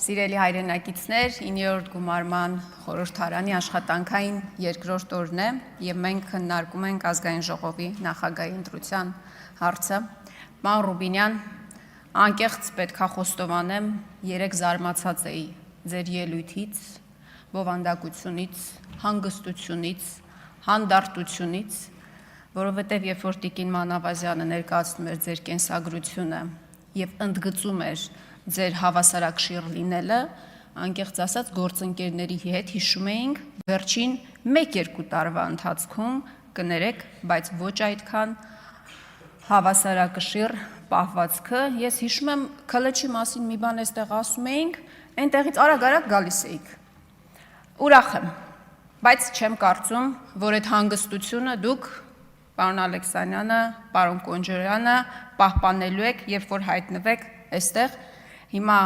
Սիրելի հայրենակիցներ, 9-րդ գումարման խորհրդարանի աշխատանքային երկրորդ օրն է եւ մենք քննարկում ենք ազգային ժողովի նախագահի ընտրության հարցը։ Պարոն Ռուբինյան, անկեղծ պետքա խոստովանեմ, երեք զարմացած էի ձեր ելույթից, բովանդակությունից, հանգստությունից, հանդարտությունից, որովհետեւ երբ որ Տիկին Մանավազյանը ներկայացնում էր ձեր կենսագրությունը եւ ընդգծում էր ձեր հավասարակշիռ լինելը, անկեղծ ասած գործընկերների հետ հիշում էինք վերջին 1-2 տարվա ընթացքում կներեք, բայց ոչ այդքան հավասարակշիռ պահվածքը։ Ես հիշում եմ քլեչի մասին մի բան էստեղ ասում էինք, այնտեղից արագ գալիս էիք։ Ուրախ եմ, բայց չեմ կարծում, որ այդ հանգստությունը դուք պարոն Ալեքսանյանը, պարոն Կոնջարյանը պահպանելու եք, երբ որ հայտնվեք այստեղ։ Հիմա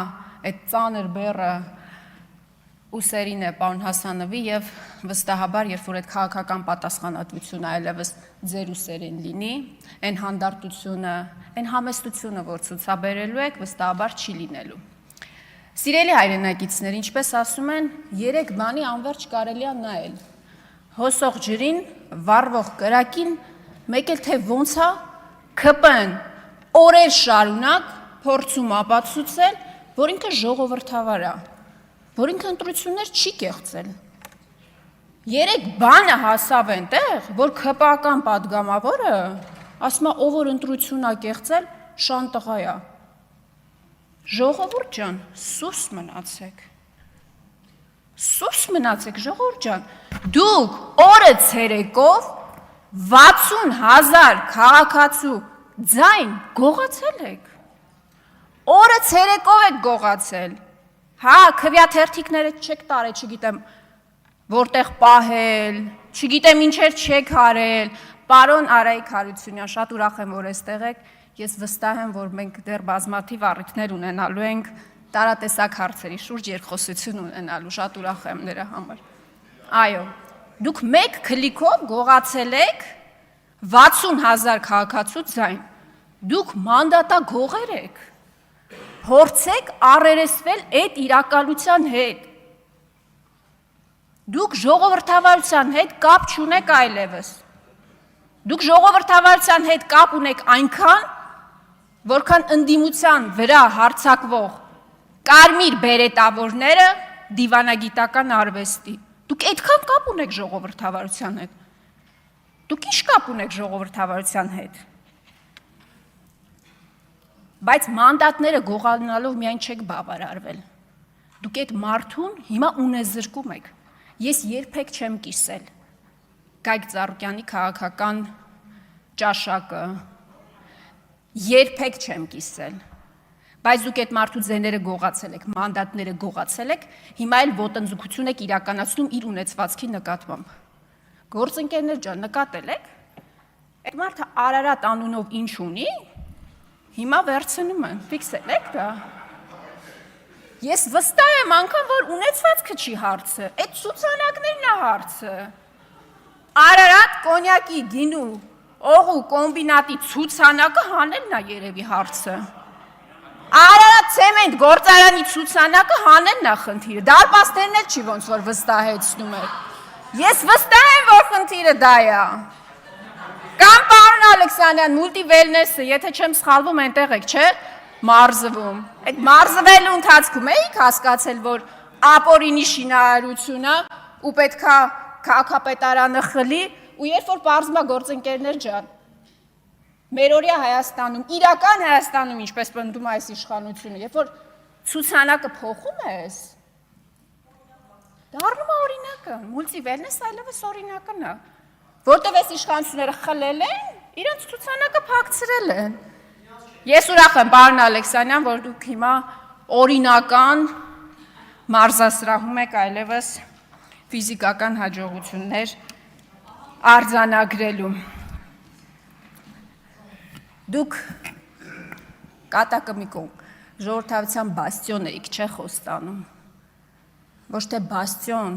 այդ ծանր բեռը ուսերին է պարոն Հասանովի եւ վստահաբար, երբ որ այդ քաղաքական պատասխանատվությունը այլևս ձեր ուսերին լինի, այն հանդարտությունը, այն համեստությունը, որ ցուցաբերելու եք, վստահաբար չի լինելու։ Սիրելի հայրենակիցներ, ինչպես ասում են, 3 բանի անverջ կարելի է նայել։ Հոսող ջրին, վառվող կրակին, մեկ էլ թե ոնց է ԿՊ-ն օրեր շարունակ փորձում ապացուցել, որ ինքը ժողովրդավար է, որ ինքը ընտրություններ չի կեղծել։ 3 բանը հասավ այնտեղ, որ ԿՊ-ական պատգամավորը ասում է, ով որ ընտրություն է կեղծել, շանտղա է։ Ժողովուրդ ջան, սուս մնացեք։ Սուս մնացեք, ժողովուրդ ջան։ Դուք օրը ցերեկով 60,000 քաղաքացու ձայն գողացել եք։ Օրը ցերեկով եք գողացել։ Հա, քվյաթերթիկները չեք տարել, չգիտեմ, որտեղ պահել, չգիտեմ ինչեր չեք արել։ Պարոն Արայիկ Հարությունյան, շատ ուրախ եմ, որ այստեղ եք։ Ես վստահ եմ, որ մենք դեռ բազմաթիվ առիթներ ունենալու ենք տարատեսակ հարցերի շուրջ երկխոսություն ունենալու, շատ ուրախ եմ նրա համար։ Այո, դուք մեկ քլիկով գողացել եք 60,000 քաղաքացու ձայն։ Դուք մանդատագողեր եք։ Փորձեք առերեսվել այդ իրականության հետ։ Դուք ժողովրդավարության հետ կապ չունեք այլևս։ Դուք ժողովրդավարության հետ կապ ունեք այնքան, որքան ընդդիմության վրա հարձակվող կարմիր բերետավորները դիվանագիտական արվեստի։ Դուք այդքան կապ ունեք ժողովրդավարության հետ։ Դուք ինչ կապ ունեք ժողովրդավարության հետ։ Բայց մանդատները գողանալով միայն չեք բավարարվել։ Դուք այդ մարդուն հիմա ունեզրկում եք։ Ես երբեք չեմ կիսել Գայք Ծառուկյանի քաղաքական ճաշակը, երբեք չեմ կիսել, բայց դուք այդ մարդու ձեները գողացել եք, մանդատները գողացել եք, հիմա էլ ոտնձգություն եք իրականացնում իր ունեցվածքի նկատմամբ։ Գործընկերներ ջան, նկատել եք, այդ մարդը Արարատ անունով ինչ ունի, հիմա վերցնում են, ֆիքսել եք դա։ Ես վստահ եմ անգամ, որ ունեցվածքը չի հարցը, այդ ցուցանակներն է հարցը։ Արարատ կոնյակի գինու օղու կոմբինատի ցուցանակը հանելն է երևի հարցը։ Արարատ ցեմենտ գործարանի ցուցանակը հանելն է խնդիրը։ Դարպասներն էլ չի ոնց որ վստահեցնում եք։ Ես վստահ եմ, որ խնդիրը դա է։ Կամ պարոն Ալեքսանյան, մուլտիվելնեսը, եթե չեմ սխալվում, այնտեղ եք, չէ՞, մարզվում։ Այդ մարզվելու ընթացքում էիք հասկացել, որ ապօրինի շինարարությունը ու պետքա քաղաքապետարանը խլի, ու երբ որ պարզվում է գործընկերներ ջան, մերօրյա Հայաստանում, իրական Հայաստանում, ինչպես պնդում է այս իշխանությունը, երբ որ ցուցանակը փոխում ես, դառնում է օրինակը, մուլտիվելնես այլևս օրինակն է, որտեղ այս իշխանությունները խլել են, իրենց ցուցանակը փակցրել են։ Ես ուրախ եմ, պարոն Ալեքսանյան, որ դուք հիմա օրինական մարզասրահում եք այլևս ֆիզիկական հաջողություններ արձանագրելու։ Դուք կատակը մի կողմ ժողովրդավարության բաստիոն էիք, չէ՞ խոստանում։ Ոչ թե բաստիոն,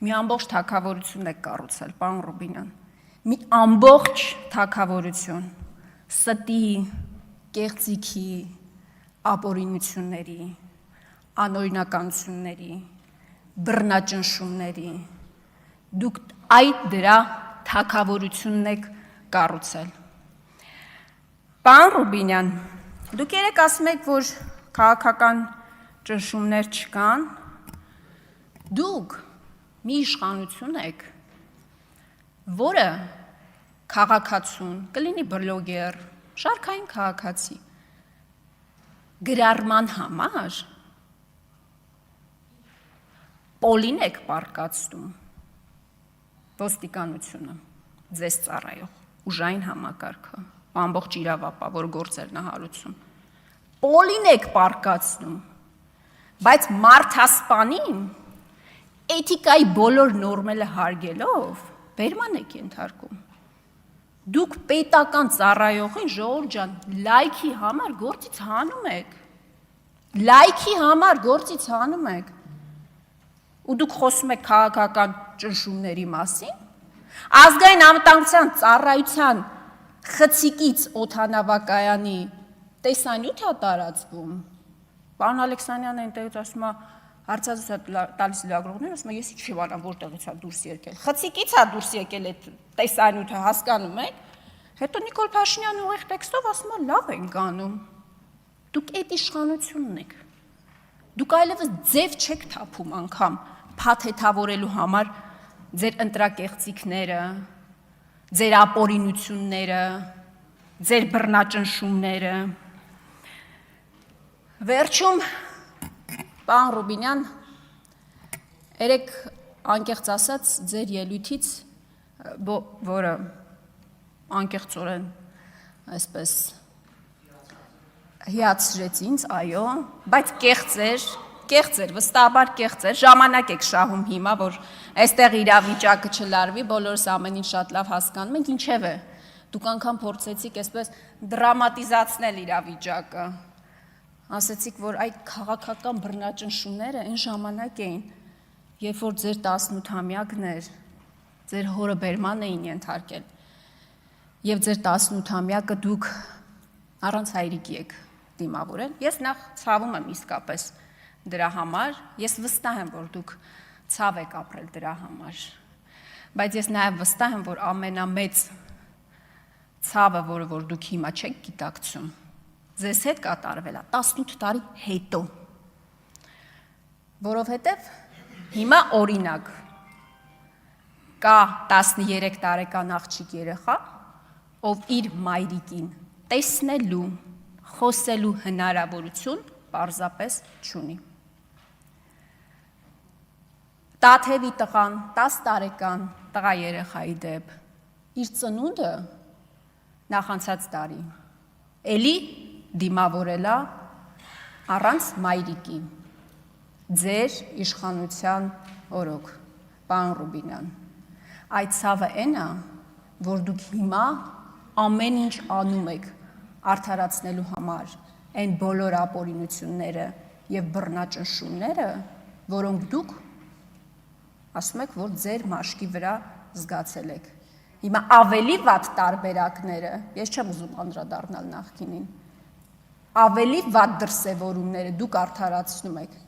մի ամբողջ թագավորություն եք կառուցել, պարոն Ռուբինյան։ Մի ամբողջ թագավորություն, ստի, կեղծիքի, ապօրինությունների, անօրինականությունների, բռնաճնշումների, դուք այդ դրա թագավորությունն եք կառուցել։ Պարոն Ռուբինյան, դուք երեք ասում եք, որ քաղաքական ճնշումներ չկան, դուք մի իշխանություն եք, որը քաղաքացուն, կլինի բլոգեր, շարքային քաղաքացի, գրառման համար պոլին եք պարկացնում ոստիկանությունը, ձեզ ծառայող, ուժային համակարգը, ամբողջ իրավապահ, որ գործերն է հարուցում, պոլին եք պարկացնում, բայց մարդասպանին էթիկայի բոլոր նորմերը հարգելով բերման եք ենթարկում։ Դուք պետական ծառայողին, ժողովուրդ ջան, լայքի համար գործից հանում եք։ Լայքի համար գործից հանում եք։ Ու դուք խոսում եք քաղաքական ճնշումների մասին։ Ազգային անվտանգության ծառայության խցիկից օդանավակայանի տեսանյութ է տարածվում։ Պարոն Ալեքսանյանը այնտեղից ասում է, հարցազրույց է տալիս լրագրողներին, ասում է, ես չիմանամ որտեղից է դուրս եկել։ Խցիկից է դուրս եկել այդ տեսանյութը, հասկանում եք։ Հետո Նիկոլ Փաշինյանը ուղիղ տեքստով ասում է, լավ ենք անում։ Դուք այդ իշխանությունն եք։ Դուք այլևս ձև չեք թափում անգամ փաթեթավորելու համար ձեր ընտրակեղծիքները, ձեր ապօրինությունները, ձեր բռնաճնշումները։ Վերջում Պարոն Ռուբինյան, երեք անկեղծ ասած ձեր ելույթից, որը անկեղծորեն այսպես հիացրեց ինձ, այո, բայց կեղծ էր, վստահաբար կեղծ էր, ժամանակ եք շահում հիմա, որ այստեղ իրավիճակը չլարվի, բոլորս ամեն ինչ շատ լավ հասկանում ենք, ինչևէ, դուք անգամ փորձեցիք այսպես դրամատիզացնել իրավիճակը, ասեցիք, որ այդ քաղաքական բռնաճնշումները այն ժամանակ էին, երբ որ ձեր 18-ամյակն էր, ձեր հորը բերման էին ենթարկել, եւ ձեր 18-ամյակը դուք առանց հայրիկի եք դիմավորել։ Ես նախ ցավում եմ իսկապես դրա համար, ես վստահ եմ, որ դուք ցավ եք ապրել դրա համար, բայց ես նաեւ վստահ եմ, որ ամենամեծ ցավը, որ դուք հիմա չեք գիտակցում, ձեզ հետ կատարվել է 18 տարի հետո, որովհետև հիմա օրինակ կա 13 տարեկան աղջիկ երեխա, ով իր մայրիկին տեսնելու, խոսելու հնարավորություն պարզապես չունի։ Տաթևի տղան, 10 տարեկան տղա երեխայի դեպ, իր ծնունդը նախանցած տարի, էլի դիմավորելա առանց մայրիկի, ձեր իշխանության օրոք, պարոն Ռուբինյան, այդ ցավը այն է, որ դուք հիմա ամեն ինչ անում եք արդարացնելու համար, այն բոլոր ապօրինությունները եւ բռնաճնշումները, որոնք դուք ասում եք, որ ձեր մաշկի վրա զգացել եք։ Հիմա ավելի վատ տարբերակները, ես չեմ ուզում անդրադառնալ նախկինին, ավելի վատ դրսևորումները դուք արդարացնում եք։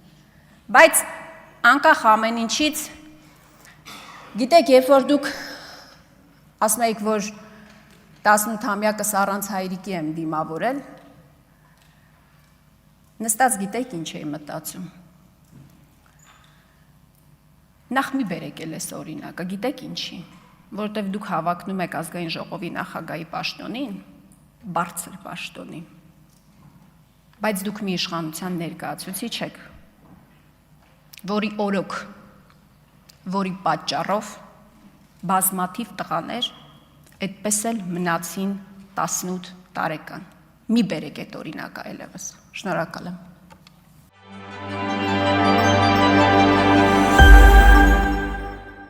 Բայց անկախ ամեն ինչից, գիտեք, երբ որ դուք ասում եք, որ 18-ամյակս առանց հայրիկի եմ դիմավորել, նստած գիտեք ինչ էի մտածում։ Նախ մի բերեք էլ էս օրինակը, գիտեք ինչի, որտեվ դուք հավակնում եք ազգային ժողովի նախագահի պաշտոնին, բարձր պաշտոնի, բայց դուք մի իշխանության ներկայացուցիչ եք, որի օրոք, որի պատճառով բազմաթիվ տղաներ այդպես էլ մնացին 18 տարեկան։ Մի բերեք այդ օրինակը այլևս։ Շնորհակալ եմ։